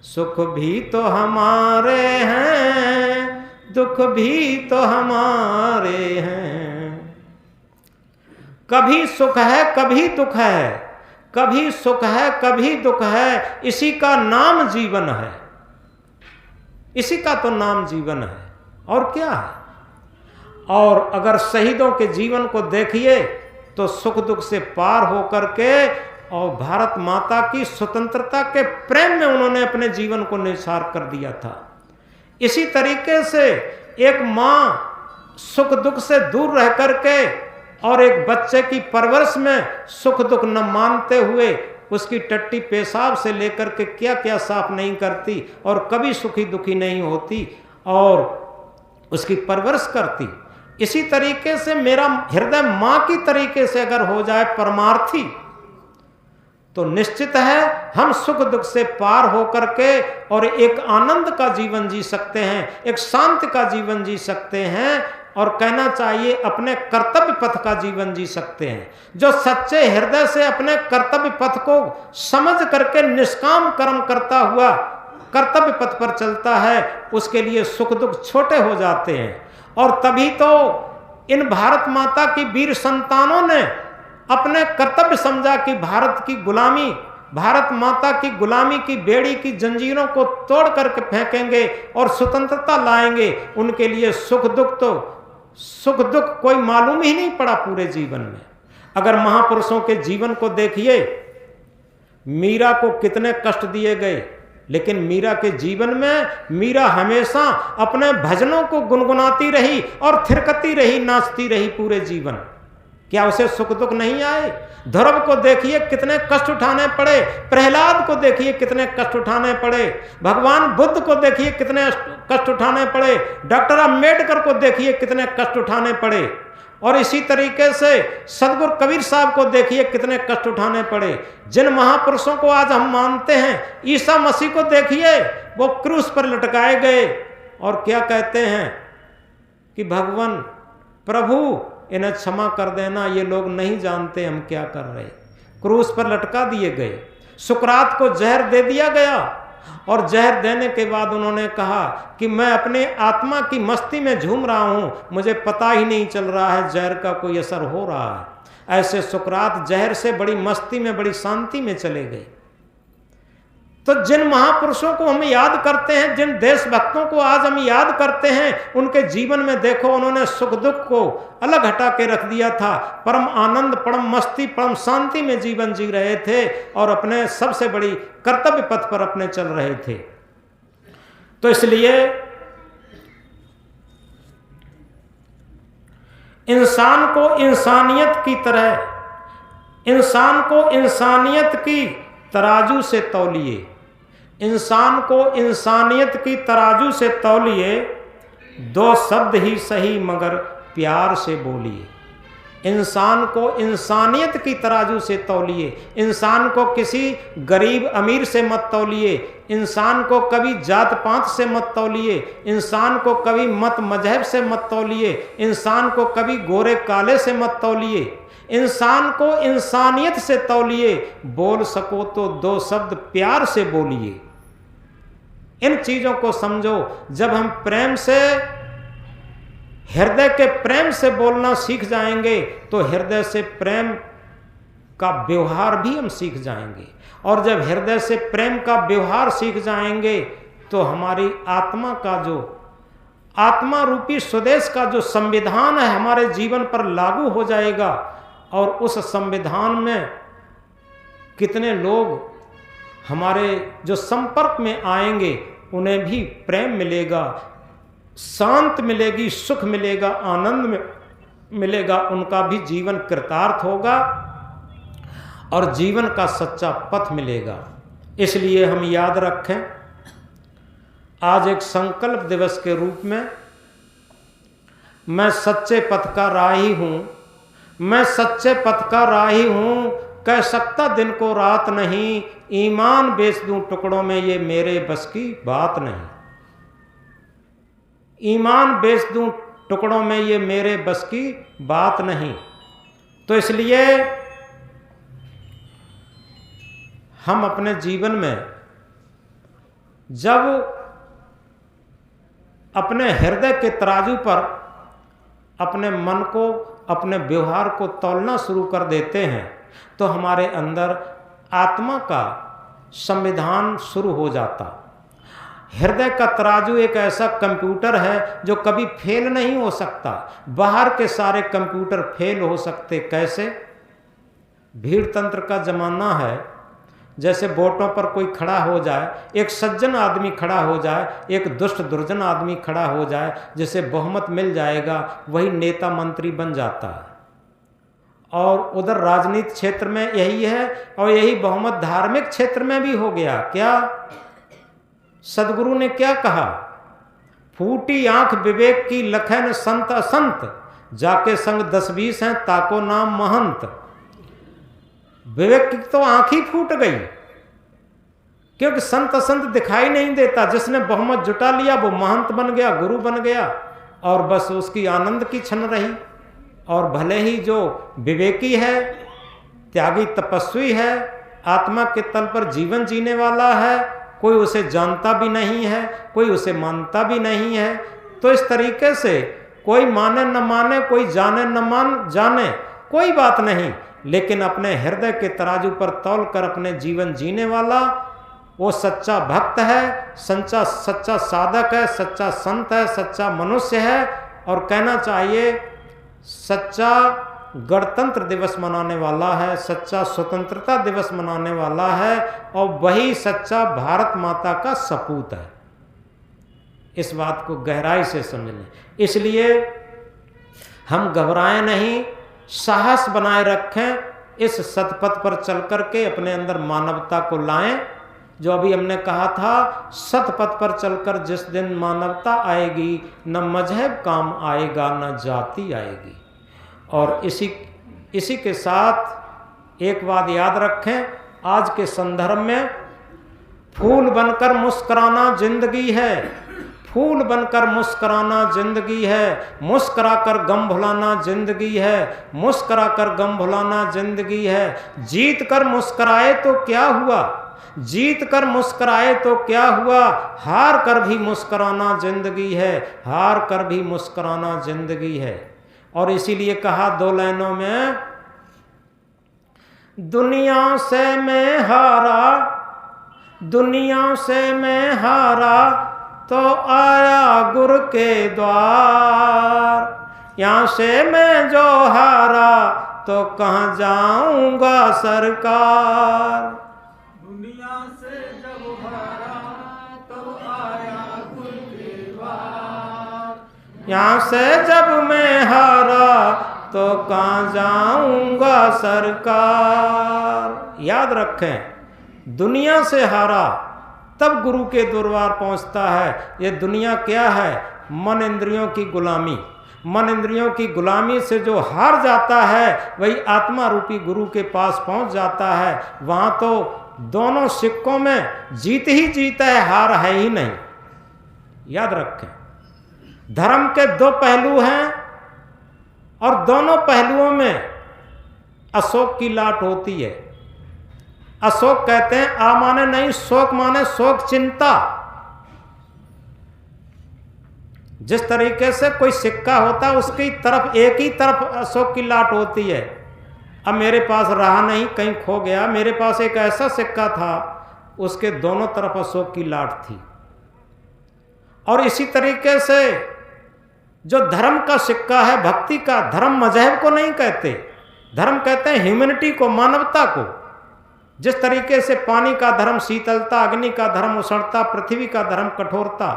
सुख भी तो हमारे हैं, दुख भी तो हमारे हैं। कभी सुख है कभी दुख है, कभी सुख है कभी दुख है, इसी का नाम जीवन है। इसी का तो नाम जीवन है, और क्या है। और अगर शहीदों के जीवन को देखिए तो सुख दुख से पार होकर के और भारत माता की स्वतंत्रता के प्रेम में उन्होंने अपने जीवन को निछार कर दिया था। इसी तरीके से एक माँ सुख दुख से दूर रह करके और एक बच्चे की परवरिश में सुख दुख न मानते हुए उसकी टट्टी पेशाब से लेकर के क्या क्या साफ नहीं करती और कभी सुखी दुखी नहीं होती और उसकी परवरिश करती। इसी तरीके से मेरा हृदय माँ की तरीके से अगर हो जाए परमार्थी, तो निश्चित है हम सुख दुख से पार होकर के और एक आनंद का जीवन जी सकते हैं, एक शांति का जीवन जी सकते हैं, और कहना चाहिए अपने कर्तव्य पथ का जीवन जी सकते हैं। जो सच्चे हृदय से अपने कर्तव्य पथ को समझ करके निष्काम कर्म करता हुआ कर्तव्य पथ पर चलता है, उसके लिए सुख दुख छोटे हो जाते हैं। और तभी तो इन भारत माता की वीर संतानों ने अपने कर्तव्य समझा कि भारत की गुलामी भारत माता की गुलामी की बेड़ी की जंजीरों को तोड़ करके फेंकेंगे और स्वतंत्रता लाएंगे, उनके लिए सुख दुख कोई मालूम ही नहीं पड़ा पूरे जीवन में। अगर महापुरुषों के जीवन को देखिए, मीरा को कितने कष्ट दिए गए, लेकिन मीरा के जीवन में मीरा हमेशा अपने भजनों को गुनगुनाती रही और थिरकती रही, नाचती रही पूरे जीवन। क्या उसे सुख दुख नहीं आए? ध्रुव को देखिए कितने कष्ट उठाने पड़े, प्रहलाद को देखिए कितने कष्ट उठाने पड़े, भगवान बुद्ध को देखिए कितने कष्ट उठाने पड़े, डॉक्टर अंबेडकर को देखिए कितने कष्ट उठाने पड़े, और इसी तरीके से सदगुरु कबीर साहब को देखिए कितने कष्ट उठाने पड़े। जिन महापुरुषों को आज हम मानते हैं, ईसा मसीह को देखिए, वो क्रूस पर लटकाए गए और क्या कहते हैं कि भगवान प्रभु इन्हें क्षमा कर देना, ये लोग नहीं जानते हम क्या कर रहे। क्रूस पर लटका दिए गए। सुकरात को जहर दे दिया गया और जहर देने के बाद उन्होंने कहा कि मैं अपने आत्मा की मस्ती में झूम रहा हूं, मुझे पता ही नहीं चल रहा है जहर का कोई असर हो रहा है। ऐसे सुकरात जहर से बड़ी मस्ती में, बड़ी शांति में चले गए। तो जिन महापुरुषों को हम याद करते हैं, जिन देशभक्तों को आज हम याद करते हैं, उनके जीवन में देखो उन्होंने सुख दुख को अलग हटा के रख दिया था। परम आनंद, परम मस्ती, परम शांति में जीवन जी रहे थे और अपने सबसे बड़ी कर्तव्य पथ पर अपने चल रहे थे। तो इसलिए इंसान को इंसानियत की तरह, इंसान को इंसानियत की तराजू से तौलिए, इंसान को इंसानियत की तराजू से तौलिए, दो शब्द ही सही मगर प्यार से बोलिए। इंसान को इंसानियत की तराजू से तौलिए, इंसान को किसी गरीब अमीर से मत तौलिए, इंसान को कभी जात पात से मत तौलिए, इंसान को कभी मत मजहब से मत तौलिए, इंसान को कभी गोरे काले से मत तौलिए, इंसान को इंसानियत से तौलिए। बोल सको तो दो शब्द प्यार से बोलिए। इन चीजों को समझो। जब हम प्रेम से, हृदय के प्रेम से बोलना सीख जाएंगे तो हृदय से प्रेम का व्यवहार भी हम सीख जाएंगे, और जब हृदय से प्रेम का व्यवहार सीख जाएंगे तो हमारी आत्मा का जो, आत्मा रूपी स्वदेश का जो संविधान है हमारे जीवन पर लागू हो जाएगा। और उस संविधान में कितने लोग हमारे जो संपर्क में आएंगे उन्हें भी प्रेम मिलेगा, शांत मिलेगी, सुख मिलेगा, आनंद मिलेगा, उनका भी जीवन कृतार्थ होगा और जीवन का सच्चा पथ मिलेगा। इसलिए हम याद रखें, आज एक संकल्प दिवस के रूप में मैं सच्चे पथ का राही हूं, मैं सच्चे पथ का राही हूं, कह सकता दिन को रात नहीं, ईमान बेच दूं टुकड़ों में ये मेरे बस की बात नहीं, ईमान बेच दूं टुकड़ों में ये मेरे बस की बात नहीं। तो इसलिए हम अपने जीवन में जब अपने हृदय के तराजू पर अपने मन को, अपने व्यवहार को तौलना शुरू कर देते हैं तो हमारे अंदर आत्मा का संविधान शुरू हो जाता। हृदय का तराजू एक ऐसा कंप्यूटर है जो कभी फेल नहीं हो सकता। बाहर के सारे कंप्यूटर फेल हो सकते कैसे? भीड़ तंत्र का जमाना है, जैसे वोटों पर कोई खड़ा हो जाए, एक सज्जन आदमी खड़ा हो जाए, एक दुष्ट दुर्जन आदमी खड़ा हो जाए, जिसे बहुमत मिल जाएगा वही नेता मंत्री बन जाता है। और उधर राजनीति क्षेत्र में यही है, और यही बहुमत धार्मिक क्षेत्र में भी हो गया। क्या सदगुरु ने क्या कहा? फूटी आंख विवेक की लखन संत असंत, जाके संग 10-20 हैं ताको नाम महंत। विवेक की तो आंख ही फूट गई, क्योंकि संत असंत दिखाई नहीं देता। जिसने बहुमत जुटा लिया वो महंत बन गया, गुरु बन गया, और बस उसकी आनंद की छन रही। और भले ही जो विवेकी है, त्यागी तपस्वी है, आत्मा के तल पर जीवन जीने वाला है, कोई उसे जानता भी नहीं है, कोई उसे मानता भी नहीं है। तो इस तरीके से कोई माने न माने, कोई जाने न जाने, कोई बात नहीं, लेकिन अपने हृदय के तराजू पर तौल कर अपने जीवन जीने वाला वो सच्चा भक्त है, सच्चा साधक है, सच्चा संत है, सच्चा मनुष्य है। और कहना चाहिए सच्चा गणतंत्र दिवस मनाने वाला है, सच्चा स्वतंत्रता दिवस मनाने वाला है, और वही सच्चा भारत माता का सपूत है। इस बात को गहराई से समझ लें। इसलिए हम घबराएं नहीं, साहस बनाए रखें, इस सतपथ पर चल कर के अपने अंदर मानवता को लाएं। जो अभी हमने कहा था, सतपथ पर चलकर जिस दिन मानवता आएगी, न मजहब काम आएगा, न जाति आएगी। और इसी के साथ एक बात याद रखें, आज के संदर्भ में फूल बनकर मुस्कुराना जिंदगी है, फूल बनकर मुस्कुराना जिंदगी है, मुस्कुराकर गम भुलाना जिंदगी है, मुस्कुराकर गम भुलाना जिंदगी है। जीत कर मुस्कुराए तो क्या हुआ, जीत कर मुस्कुराए तो क्या हुआ, हार कर भी मुस्कुराना जिंदगी है, हार कर भी मुस्कुराना जिंदगी है। और इसीलिए कहा 2 लाइनों में, दुनिया से मैं हारा, दुनिया से मैं हारा, तो आया गुरु के द्वार। यहाँ से मैं जो हारा, तो कहाँ जाऊंगा सरकार। दुनिया से जब हारा, तो आया गुरु के द्वार। यहाँ से जब मैं हारा, तो कहाँ जाऊंगा सरकार। याद रखें, दुनिया से हारा तब गुरु के दरबार पहुंचता है। ये दुनिया क्या है? मन इंद्रियों की गुलामी। मन इंद्रियों की गुलामी से जो हार जाता है, वही आत्मा रूपी गुरु के पास पहुंच जाता है। वहां तो दोनों सिक्कों में जीत ही जीत है, हार है ही नहीं। याद रखें, धर्म के 2 पहलू हैं, और दोनों पहलुओं में अशोक की लाट होती है। अशोक कहते हैं आ माने नहीं, शोक माने शोक चिंता। जिस तरीके से कोई सिक्का होता है, उसकी तरफ एक ही तरफ अशोक की लाट होती है। अब मेरे पास रहा नहीं, कहीं खो गया, मेरे पास एक ऐसा सिक्का था, उसके दोनों तरफ अशोक की लाट थी। और इसी तरीके से जो धर्म का सिक्का है, भक्ति का, धर्म मजहब को नहीं कहते, धर्म कहते हैं ह्यूमैनिटी को, मानवता को। जिस तरीके से पानी का धर्म शीतलता, अग्नि का धर्म उष्णता, पृथ्वी का धर्म कठोरता,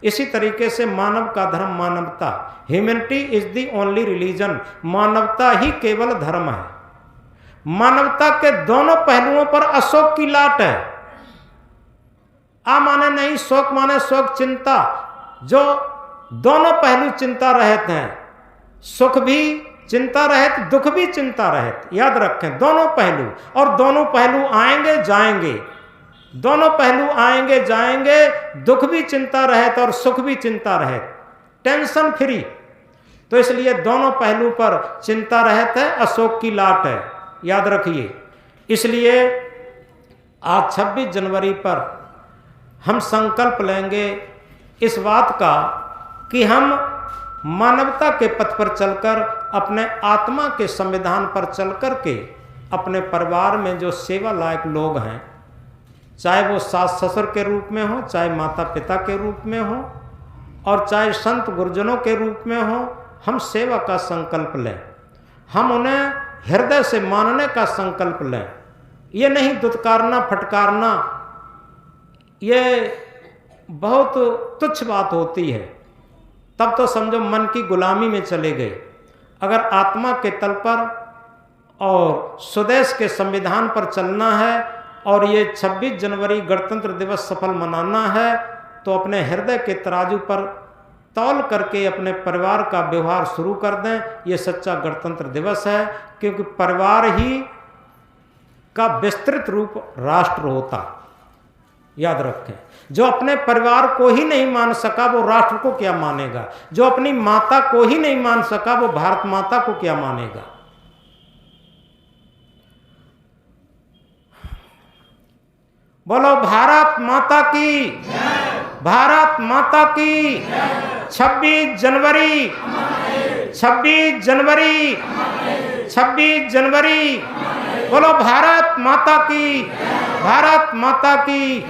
इसी तरीके से मानव का धर्म मानवता। Humanity is the only religion. मानवता ही केवल धर्म है। मानवता के दोनों पहलुओं पर अशोक की लाट है। आ माने नहीं, शोक माने शोक चिंता। जो दोनों पहलू चिंता रहते हैं, सुख भी चिंता रहित, दुख भी चिंता रहित। याद रखें, दोनों पहलू। और दोनों पहलू आएंगे जाएंगे, दोनों पहलू आएंगे जाएंगे, दुख भी चिंता रहित और सुख भी चिंता रहित, टेंशन फ्री। तो इसलिए दोनों पहलू पर चिंता रहित है, अशोक की लाट है। याद रखिए। इसलिए आज 26 जनवरी पर हम संकल्प लेंगे इस बात का कि हम मानवता के पथ पर चलकर, अपने आत्मा के संविधान पर चलकर के, अपने परिवार में जो सेवा लायक लोग हैं, चाहे वो सास ससुर के रूप में हो, चाहे माता पिता के रूप में हो, और चाहे संत गुरुजनों के रूप में हो, हम सेवा का संकल्प लें। हम उन्हें हृदय से मानने का संकल्प लें। ये नहीं दुत्कारना फटकारना, ये बहुत तुच्छ बात होती है। तब तो समझो मन की गुलामी में चले गए। अगर आत्मा के तल पर और स्वदेश के संविधान पर चलना है, और ये 26 जनवरी गणतंत्र दिवस सफल मनाना है, तो अपने हृदय के तराजू पर तौल करके अपने परिवार का व्यवहार शुरू कर दें। ये सच्चा गणतंत्र दिवस है, क्योंकि परिवार ही का विस्तृत रूप राष्ट्र होता। याद रखें, जो अपने परिवार को ही नहीं मान सका, वो राष्ट्र को क्या मानेगा? जो अपनी माता को ही नहीं मान सका, वो भारत माता को क्या मानेगा? बोलो भारत माता की, भारत माता की। 26 जनवरी, 26 जनवरी, 26 जनवरी। बोलो भारत माता की, भारत माता की।